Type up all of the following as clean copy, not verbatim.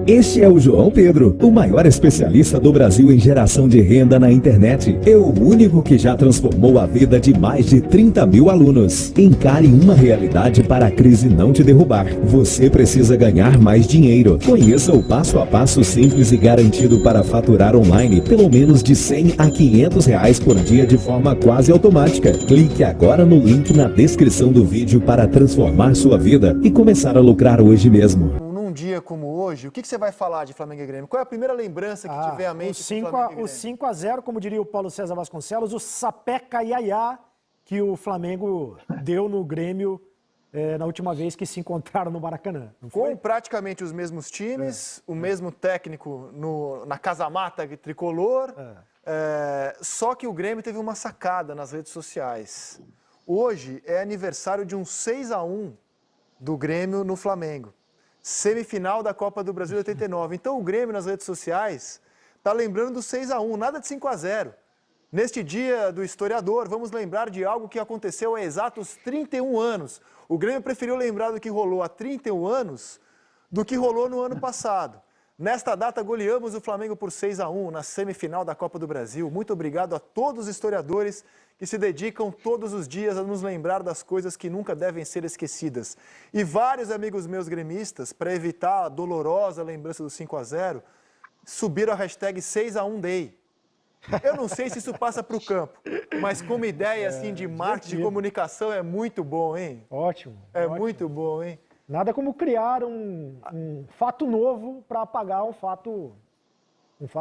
Este é o João Pedro, o maior especialista do Brasil em geração de renda na internet. É o único que já transformou a vida de mais de 30 mil alunos. Encare uma realidade para a crise não te derrubar. Você precisa ganhar mais dinheiro. Conheça o passo a passo simples e garantido para faturar online pelo menos de 100 a 500 reais por dia de forma quase automática. Clique agora no link na descrição do vídeo para transformar sua vida e começar a lucrar hoje mesmo. Num dia como hoje, o que você vai falar de Flamengo e Grêmio? Qual é a primeira lembrança que tiver à mente do Flamengo e Grêmio? O 5-0, como diria o Paulo César Vasconcelos, o sapeca iaiá que o Flamengo deu no Grêmio na última vez que se encontraram no Maracanã. Não foi? Com praticamente os mesmos times, o mesmo técnico na casa-mata tricolor, só que o Grêmio teve uma sacada nas redes sociais. Hoje é aniversário de um 6-1 do Grêmio no Flamengo. Semifinal da Copa do Brasil de 89. Então o Grêmio nas redes sociais está lembrando do 6-1, nada de 5-0. Neste dia do historiador, vamos lembrar de algo que aconteceu há exatos 31 anos. O Grêmio preferiu lembrar do que rolou há 31 anos do que rolou no ano passado. Nesta data, goleamos o Flamengo por 6-1 na semifinal da Copa do Brasil. Muito obrigado a todos os historiadores que se dedicam todos os dias a nos lembrar das coisas que nunca devem ser esquecidas. E vários amigos meus gremistas, para evitar a dolorosa lembrança do 5-0, subiram a hashtag 6-1Day. Eu não sei se isso passa para o campo, mas como ideia assim, de marketing, de comunicação, é muito bom, hein? Ótimo. Ótimo. Muito bom, hein? Nada como criar um fato novo para apagar um fato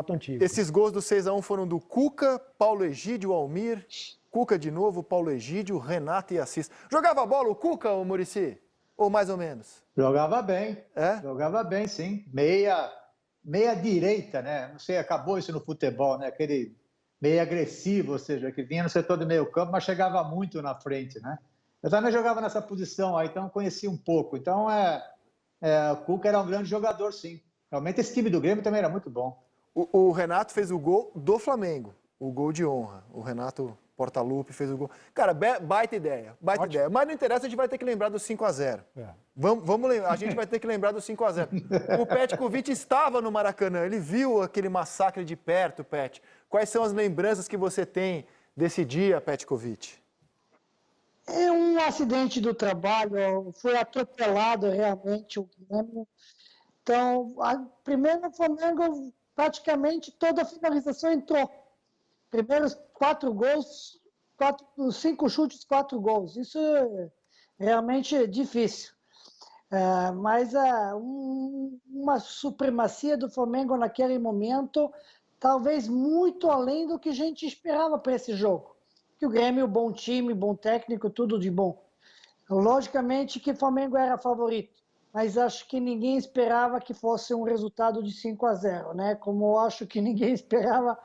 antigo. Esses gols do 6-1 foram do Cuca, Paulo Egídio, Almir, Cuca de novo, Paulo Egídio, Renato e Assis. Jogava bola o Cuca, ô Muricy? Ou mais ou menos? Jogava bem. É? Jogava bem, sim. Meia direita, né? Não sei, acabou isso no futebol, né? Aquele meio agressivo, ou seja, que vinha no setor do meio campo, mas chegava muito na frente, né? Eu também jogava nessa posição aí, então conheci um pouco. Então, o Cuca era um grande jogador, sim. Realmente, esse time do Grêmio também era muito bom. O Renato fez o gol do Flamengo, o gol de honra. O Renato Portaluppi fez o gol. Cara, baita ideia, baita ideia. Mas não interessa, a gente vai ter que lembrar do 5-0. Vamos lembrar, a gente vai ter que lembrar do 5-0. O Petkovic estava no Maracanã, ele viu aquele massacre de perto, Pet. Quais são as lembranças que você tem desse dia, Petkovic? É um acidente do trabalho, foi atropelado realmente o Grêmio. Então, primeiro o Flamengo, praticamente toda a finalização entrou. Primeiros 4 gols, 5 chutes, 4 gols. Isso é realmente difícil. Mas uma supremacia do Flamengo naquele momento, talvez muito além do que a gente esperava para esse jogo. Que o Grêmio, bom time, bom técnico, tudo de bom. Logicamente que o Flamengo era favorito, mas acho que ninguém esperava que fosse um resultado de 5-0, né? Como eu acho que ninguém esperava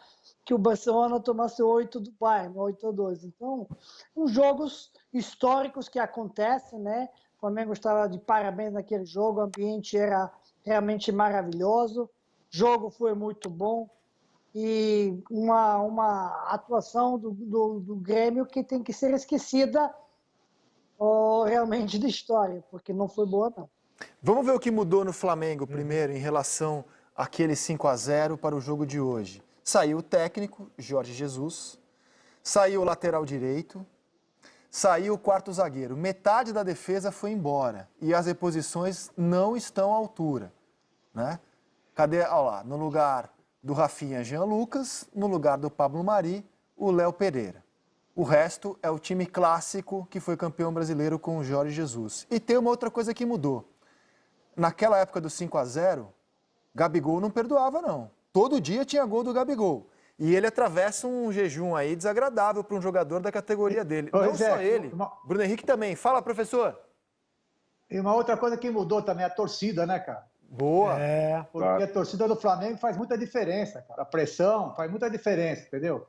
que o Barcelona tomasse 8 do Bayern, 8-2. Então, uns jogos históricos que acontecem, né? O Flamengo estava de parabéns naquele jogo, o ambiente era realmente maravilhoso, o jogo foi muito bom. E uma atuação do Grêmio que tem que ser esquecida realmente da história, porque não foi boa, não. Vamos ver o que mudou no Flamengo primeiro em relação àquele 5-0 para o jogo de hoje. Saiu o técnico, Jorge Jesus, saiu o lateral direito, saiu o quarto zagueiro. Metade da defesa foi embora e as reposições não estão à altura, né? Cadê? Olha lá, no lugar do Rafinha, Jean Lucas, no lugar do Pablo Mari, o Léo Pereira. O resto é o time clássico que foi campeão brasileiro com o Jorge Jesus. E tem uma outra coisa que mudou. Naquela época do 5-0, Gabigol não perdoava, não. Todo dia tinha gol do Gabigol. E ele atravessa um jejum aí desagradável para um jogador da categoria dele. Não só ele, Bruno Henrique também. Fala, professor. E uma outra coisa que mudou também, a torcida, né, cara? Boa. Porque a torcida do Flamengo faz muita diferença, cara. A pressão faz muita diferença, entendeu?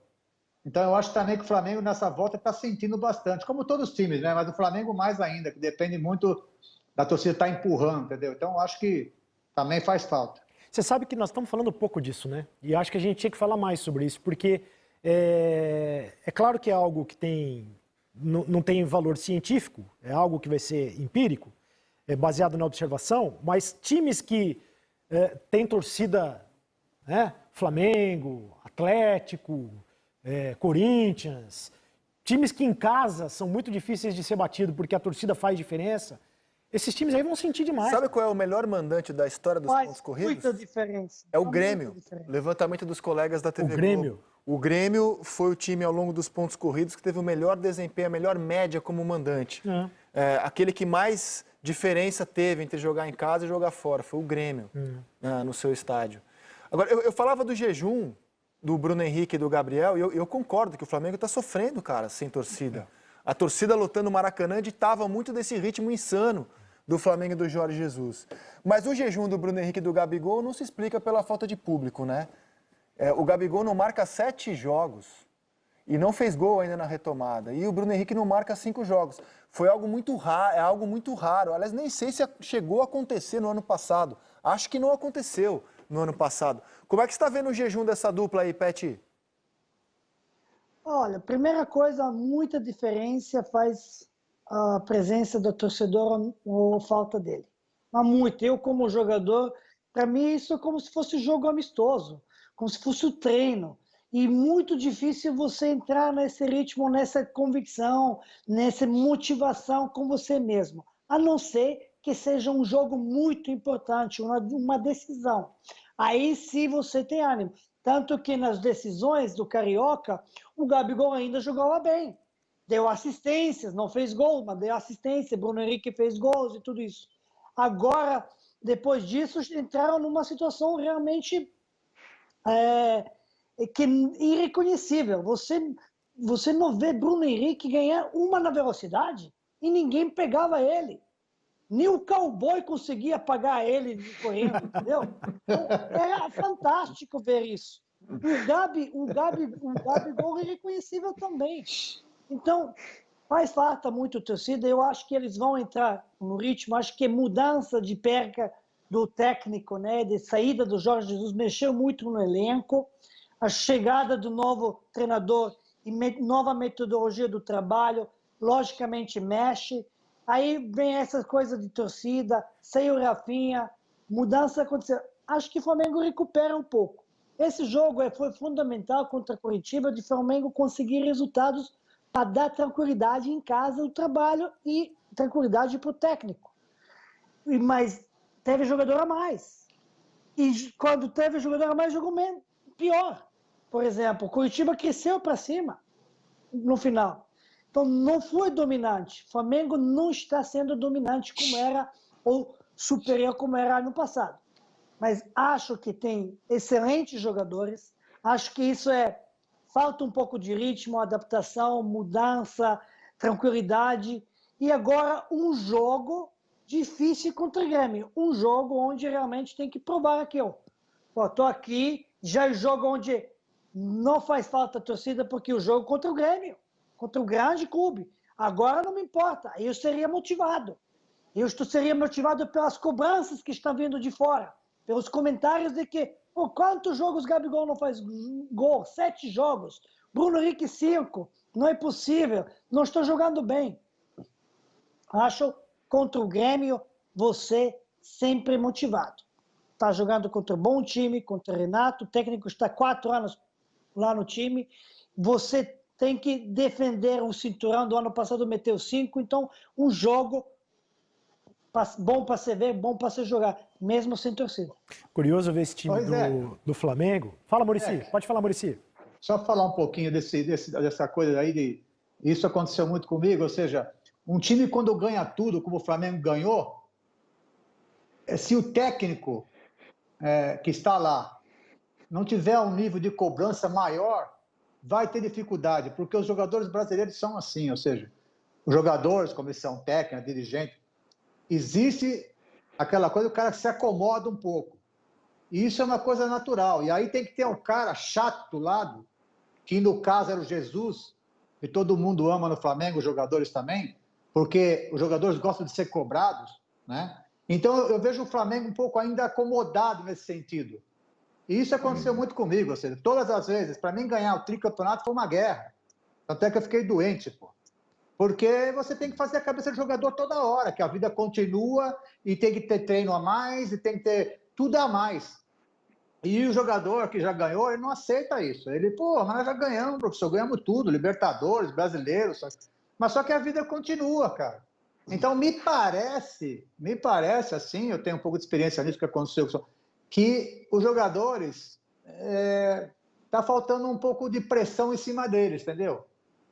Então eu acho também que o Flamengo nessa volta está sentindo bastante, como todos os times, né? Mas o Flamengo mais ainda, que depende muito da torcida estar empurrando, entendeu? Então eu acho que também faz falta. Você sabe que nós estamos falando pouco disso, né? E acho que a gente tinha que falar mais sobre isso, porque é claro que é algo que não tem valor científico, é algo que vai ser empírico, baseado na observação, mas times que tem torcida, né? Flamengo, Atlético, Corinthians, times que em casa são muito difíceis de ser batido porque a torcida faz diferença. Esses times aí vão sentir demais. Sabe qual é o melhor mandante da história dos pontos corridos? Muita diferença. É o Grêmio. Levantamento dos colegas da TV O Grêmio. Globo. O Grêmio foi o time ao longo dos pontos corridos que teve o melhor desempenho, a melhor média como mandante. Aquele que mais diferença teve entre jogar em casa e jogar fora foi o Grêmio, no seu estádio. Agora, eu falava do jejum do Bruno Henrique e do Gabriel, e eu concordo que o Flamengo está sofrendo, cara, sem torcida. A torcida lotando o Maracanã ditava muito desse ritmo insano do Flamengo e do Jorge Jesus. Mas o jejum do Bruno Henrique e do Gabigol não se explica pela falta de público, né? O Gabigol não marca 7 jogos e não fez gol ainda na retomada. E o Bruno Henrique não marca 5 jogos. Foi algo muito raro, é algo muito raro. Aliás, nem sei se chegou a acontecer no ano passado. Acho que não aconteceu no ano passado. Como é que você está vendo o jejum dessa dupla aí, Pet? Olha, primeira coisa, muita diferença faz a presença do torcedor ou falta dele. Mas muito. Eu, como jogador, para mim isso é como se fosse jogo amistoso, como se fosse o treino. E muito difícil você entrar nesse ritmo, nessa convicção, nessa motivação com você mesmo. A não ser que seja um jogo muito importante, uma decisão. Aí sim você tem ânimo. Tanto que nas decisões do Carioca, o Gabigol ainda jogava bem. Deu assistências, não fez gol, mas deu assistência. Bruno Henrique fez gols e tudo isso. Agora, depois disso, entraram numa situação realmente irreconhecível. Você não vê Bruno Henrique ganhar uma na velocidade e ninguém pegava ele. Nem o cowboy conseguia pagar ele correndo, entendeu? Então, era fantástico ver isso. O Gabigol é irreconhecível também. Então, faz falta muito torcida. Eu acho que eles vão entrar no ritmo. Acho que mudança de perca do técnico, né, de saída do Jorge Jesus, mexeu muito no elenco. A chegada do novo treinador e nova metodologia do trabalho, logicamente, mexe. Aí vem essa coisa de torcida, saiu o Rafinha, mudança aconteceu. Acho que o Flamengo recupera um pouco. Esse jogo foi fundamental contra a Coritiba, de Flamengo conseguir resultados para dar tranquilidade em casa do trabalho e tranquilidade para o técnico. Mas teve jogador a mais. E quando teve jogador a mais, jogou menos, pior. Por exemplo, o Coritiba cresceu para cima no final. Então, não foi dominante. O Flamengo não está sendo dominante como era, ou superior como era no passado. Mas acho que tem excelentes jogadores. Acho que isso falta um pouco de ritmo, adaptação, mudança, tranquilidade. E agora um jogo difícil contra o Grêmio. Um jogo onde realmente tem que provar aquilo. Estou aqui, já é jogo onde não faz falta a torcida, porque o jogo contra o Grêmio, contra o grande clube. Agora não me importa, eu seria motivado. Eu seria motivado pelas cobranças que estão vindo de fora, pelos comentários de que, quantos jogos Gabigol não faz gol? 7 jogos. Bruno Henrique 5. Não é possível, não estou jogando bem. Acho, contra o Grêmio, você sempre motivado. Está jogando contra um bom time, contra o Renato, o técnico está 4 anos lá no time. Você tem que defender o cinturão. Do ano passado meteu 5, então um jogo bom para você ver, bom para você jogar, mesmo sem torcida. Curioso ver esse time do Flamengo. Fala, Muricy, pode falar, Muricy. Só falar um pouquinho dessa coisa aí, isso aconteceu muito comigo, ou seja, um time quando ganha tudo, como o Flamengo ganhou, se o técnico que está lá não tiver um nível de cobrança maior, vai ter dificuldade, porque os jogadores brasileiros são assim, ou seja, os jogadores, comissão técnica, dirigente, existe aquela coisa, o cara se acomoda um pouco. E isso é uma coisa natural. E aí tem que ter um cara chato do lado, que no caso era o Jesus, que todo mundo ama no Flamengo, os jogadores também, porque os jogadores gostam de ser cobrados, né? Então eu vejo o Flamengo um pouco ainda acomodado nesse sentido. E isso aconteceu muito comigo, ou seja, todas as vezes, para mim ganhar o tricampeonato foi uma guerra. Até que eu fiquei doente, pô. Porque você tem que fazer a cabeça do jogador toda hora, que a vida continua e tem que ter treino a mais, e tem que tudo a mais. E o jogador que já ganhou, ele não aceita isso. Ele, pô, mas nós já ganhamos, professor, ganhamos tudo, Libertadores, Brasileiros, mas só que a vida continua, cara. Então, me parece assim, eu tenho um pouco de experiência nisso que aconteceu, que os jogadores, tá faltando um pouco de pressão em cima deles, entendeu?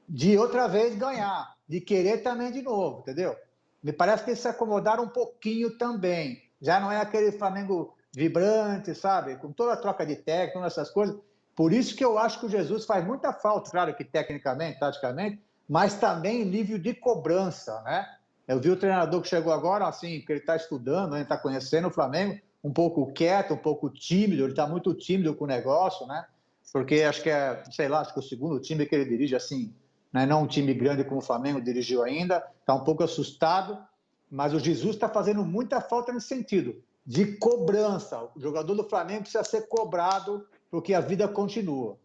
De outra vez ganhar, de querer também de novo, entendeu? Me parece que eles se acomodaram um pouquinho também. Já não é aquele Flamengo vibrante, sabe? Com toda a troca de técnico, todas essas coisas. Por isso que eu acho que o Jesus faz muita falta, claro que tecnicamente, taticamente, mas também em nível de cobrança, né? Eu vi o treinador que chegou agora, assim, que ele está estudando, ele está conhecendo o Flamengo, um pouco quieto, um pouco tímido, ele está muito tímido com o negócio, né? Porque acho que sei lá, acho que é o segundo time que ele dirige, assim, né? Não um time grande como o Flamengo dirigiu ainda, está um pouco assustado, mas o Jesus está fazendo muita falta nesse sentido, de cobrança. O jogador do Flamengo precisa ser cobrado, porque a vida continua.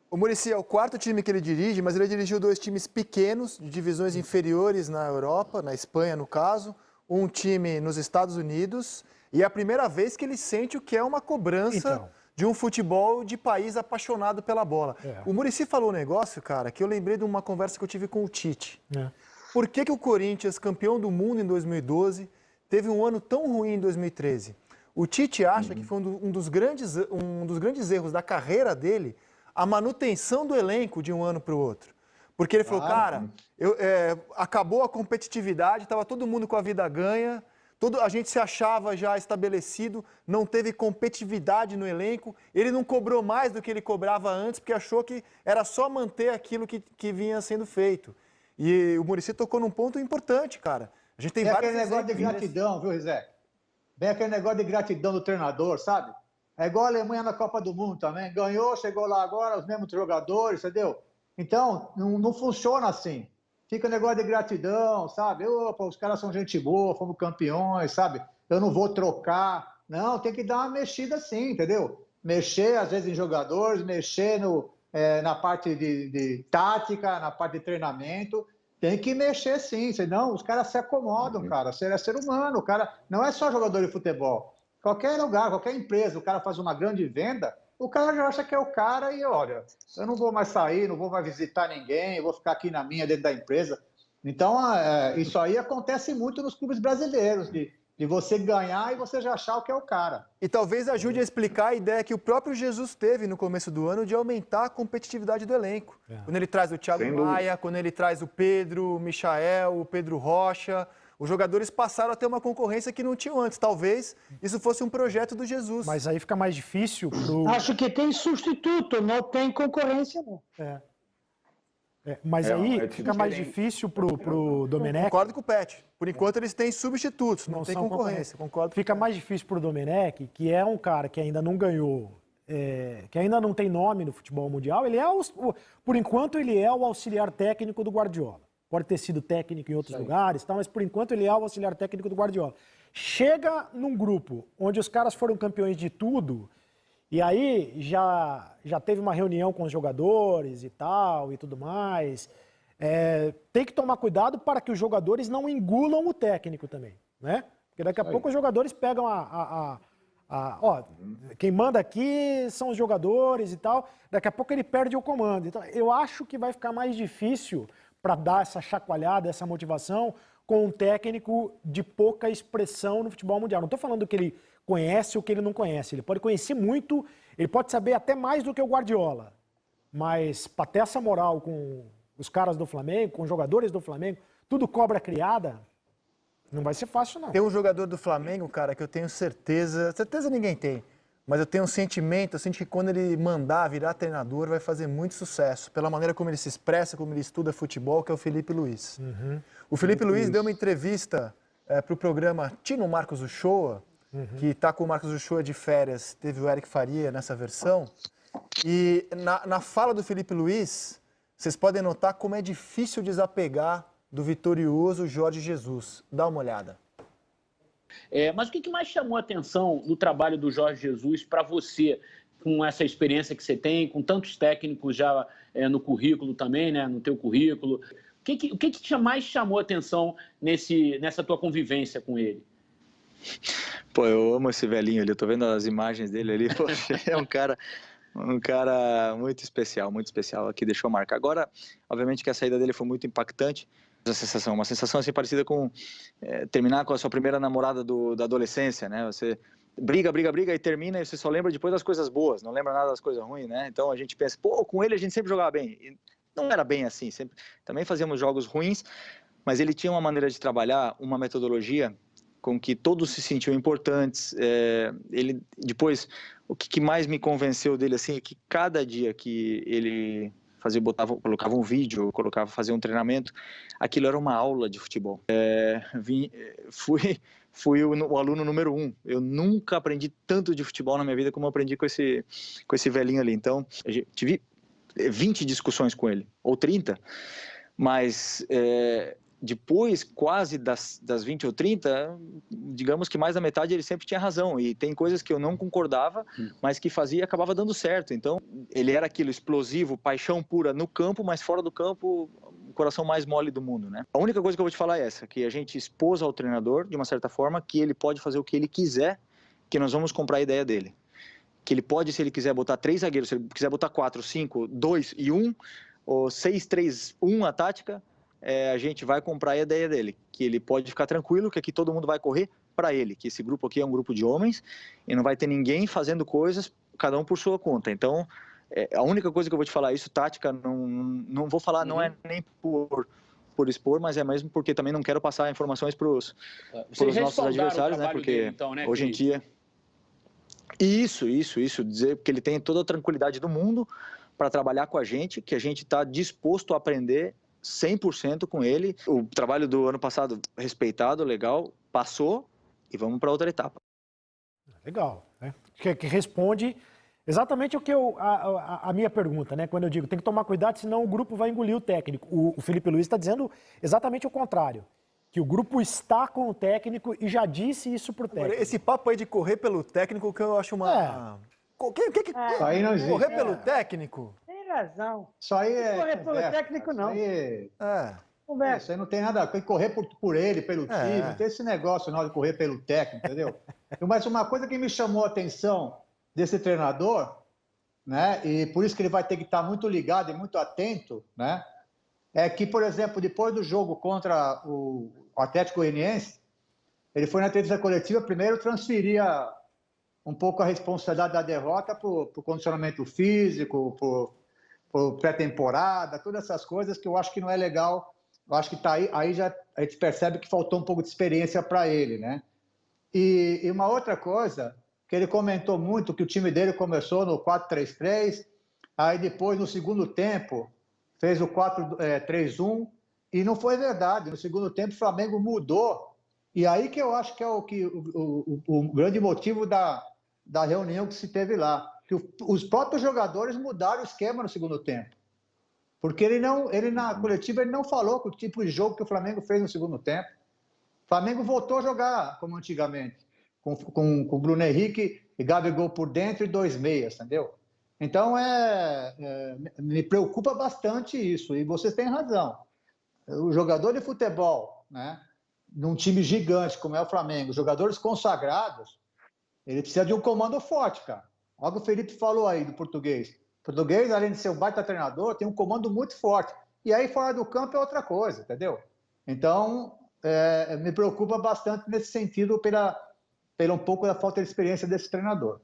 O Muricy é o 4º time que ele dirige, mas ele dirigiu 2 times pequenos, de divisões inferiores na Europa, na Espanha, no caso, um time nos Estados Unidos, e é a primeira vez que ele sente o que é uma cobrança de um futebol de país apaixonado pela bola. O Muricy falou um negócio, cara, que eu lembrei de uma conversa que eu tive com o Tite. Por que o Corinthians, campeão do mundo em 2012, teve um ano tão ruim em 2013? O Tite acha que foi um dos grandes erros da carreira dele a manutenção do elenco de um ano para o outro. Porque ele falou, cara, acabou a competitividade, estava todo mundo com a vida ganha, a gente se achava já estabelecido, não teve competitividade no elenco, ele não cobrou mais do que ele cobrava antes, porque achou que era só manter aquilo que vinha sendo feito. E o Muricy tocou num ponto importante, cara. A gente tem vários aquele negócio de gratidão, viu, Rizé? Vem aquele negócio de gratidão do treinador, sabe? É igual a Alemanha na Copa do Mundo também. Ganhou, chegou lá agora, os mesmos jogadores, entendeu? Então, não funciona assim. Fica o negócio de gratidão, sabe? Opa, os caras são gente boa, fomos campeões, sabe? Eu não vou trocar. Não, tem que dar uma mexida sim, entendeu? Mexer, às vezes, em jogadores, mexer na parte de tática, na parte de treinamento. Tem que mexer sim, senão os caras se acomodam, cara. Você é ser humano, o cara não é só jogador de futebol. Qualquer lugar, qualquer empresa, o cara faz uma grande venda, o cara já acha que é o cara e, olha, eu não vou mais sair, não vou mais visitar ninguém, eu vou ficar aqui na minha, dentro da empresa. Então, isso aí acontece muito nos clubes brasileiros, de você ganhar e você já achar o que é o cara. E talvez ajude a explicar a ideia que o próprio Jesus teve no começo do ano de aumentar a competitividade do elenco. Quando ele traz o Thiago Maia, quando ele traz o Pedro, o Michael, o Pedro Rocha... Os jogadores passaram a ter uma concorrência que não tinham antes. Talvez isso fosse um projeto do Jesus. Mas aí fica mais difícil pro... Acho que tem substituto, não tem concorrência, não. Mas aí fica mais difícil pro Domenech. Concordo com o Pet. Por enquanto eles têm substitutos, não tem concorrência. Concordo. Fica mais difícil pro Domenech, que é um cara que ainda não ganhou, que ainda não tem nome no futebol mundial. Ele é por enquanto ele é o auxiliar técnico do Guardiola. Pode ter sido técnico em outros lugares, mas por enquanto ele é o auxiliar técnico do Guardiola. Chega num grupo onde os caras foram campeões de tudo, e aí já teve uma reunião com os jogadores e tal, e tudo mais. Tem que tomar cuidado para que os jogadores não engulam o técnico também, né? Porque daqui a pouco os jogadores pegam quem manda aqui são os jogadores e tal, daqui a pouco ele perde o comando. Então, eu acho que vai ficar mais difícil para dar essa chacoalhada, essa motivação com um técnico de pouca expressão no futebol mundial. Não estou falando que ele conhece ou que ele não conhece. Ele pode conhecer muito, ele pode saber até mais do que o Guardiola. Mas para ter essa moral com os caras do Flamengo, com os jogadores do Flamengo, tudo cobra criada, não vai ser fácil, não. Tem um jogador do Flamengo, cara, que eu tenho certeza ninguém tem, mas eu tenho um sentimento, eu sinto que quando ele mandar virar treinador, vai fazer muito sucesso, pela maneira como ele se expressa, como ele estuda futebol, que é o Felipe Luiz. O Felipe Luiz deu uma entrevista para o programa Tino Marcos Uchoa, que está com o Marcos Uchoa de férias, teve o Eric Faria nessa versão, e na fala do Felipe Luiz, vocês podem notar como é difícil desapegar do vitorioso Jorge Jesus. Dá uma olhada. Mas o que mais chamou a atenção no trabalho do Jorge Jesus para você, com essa experiência que você tem, com tantos técnicos já no currículo também, né, no teu currículo? O que mais chamou a atenção nessa tua convivência com ele? Pô, eu amo esse velhinho ali, eu tô vendo as imagens dele ali, poxa, é um cara muito especial, que deixou marca. Agora, obviamente que a saída dele foi muito impactante, uma sensação assim parecida com terminar com a sua primeira namorada da adolescência, né? Você briga e termina e você só lembra depois das coisas boas, não lembra nada das coisas ruins, né? Então a gente pensa, pô, com ele a gente sempre jogava bem. E não era bem assim, também fazíamos jogos ruins, mas ele tinha uma maneira de trabalhar, uma metodologia com que todos se sentiam importantes. Ele depois, o que mais me convenceu dele assim é que cada dia que ele colocava um vídeo, fazia um treinamento, aquilo era uma aula de futebol. Fui o aluno número 1. Eu nunca aprendi tanto de futebol na minha vida como eu aprendi com esse velhinho ali. Então, tive 20 discussões com ele, ou 30, mas depois, quase das 20 ou 30, digamos que mais da metade ele sempre tinha razão, e tem coisas que eu não concordava, mas que fazia e acabava dando certo. Então, ele era aquilo explosivo, paixão pura no campo, mas fora do campo, o coração mais mole do mundo, né? A única coisa que eu vou te falar é essa, que a gente expôs ao treinador, de uma certa forma, que ele pode fazer o que ele quiser, que nós vamos comprar a ideia dele. Que ele pode, se ele quiser botar 3 zagueiros, se ele quiser botar 4, 5, 2 e 1, ou 6, 3, 1 a tática, a gente vai comprar a ideia dele, que ele pode ficar tranquilo, que aqui todo mundo vai correr para ele, que esse grupo aqui é um grupo de homens e não vai ter ninguém fazendo coisas, cada um por sua conta. Então, a única coisa que eu vou te falar, isso, tática, não vou falar, não é nem por expor, mas é mesmo porque também não quero passar informações para os nossos adversários, né? Porque dele, então, né, hoje em dia... Isso, dizer que ele tem toda a tranquilidade do mundo para trabalhar com a gente, que a gente está disposto a aprender 100% com ele. O trabalho do ano passado, respeitado, legal, passou e vamos para outra etapa. Legal, né? Que responde exatamente o que a minha pergunta, né? Quando eu digo, tem que tomar cuidado, senão o grupo vai engolir o técnico. O Felipe Luiz está dizendo exatamente o contrário, que o grupo está com o técnico e já disse isso pro técnico. Agora, esse papo aí de correr pelo técnico, que eu acho uma... Isso aí não existe. Correr pelo técnico? Tem razão. Isso aí é Correr pelo técnico, não. Isso aí não tem nada a ver. Correr por ele, pelo time. Não tem esse negócio não de correr pelo técnico, entendeu? Mas uma coisa que me chamou a atenção desse treinador, né? E por isso que ele vai ter que estar muito ligado e muito atento, né? É que, por exemplo, depois do jogo contra o Atlético Goianiense, ele foi na entrevista coletiva primeiro transferir um pouco a responsabilidade da derrota para o condicionamento físico, por pré-temporada, todas essas coisas que eu acho que não é legal. Eu acho que tá aí já a gente percebe que faltou um pouco de experiência para ele, né? E uma outra coisa, que ele comentou muito, que o time dele começou no 4-3-3, aí depois, no segundo tempo, fez o 4-3-1, e não foi verdade. No segundo tempo, o Flamengo mudou, e aí que eu acho que é o grande motivo da reunião que se teve lá, que os próprios jogadores mudaram o esquema no segundo tempo. Porque ele na coletiva ele não falou com o tipo de jogo que o Flamengo fez no segundo tempo. O Flamengo voltou a jogar como antigamente, com Bruno Henrique e Gabigol por dentro e 2 meias, entendeu? Então, me preocupa bastante isso, e vocês têm razão. O jogador de futebol, né, num time gigante como é o Flamengo, jogadores consagrados, ele precisa de um comando forte, cara. Olha o que o Felipe falou aí do português. O português, além de ser um baita treinador, tem um comando muito forte. E aí, fora do campo, é outra coisa, entendeu? Então, me preocupa bastante nesse sentido, pela um pouco da falta de experiência desse treinador.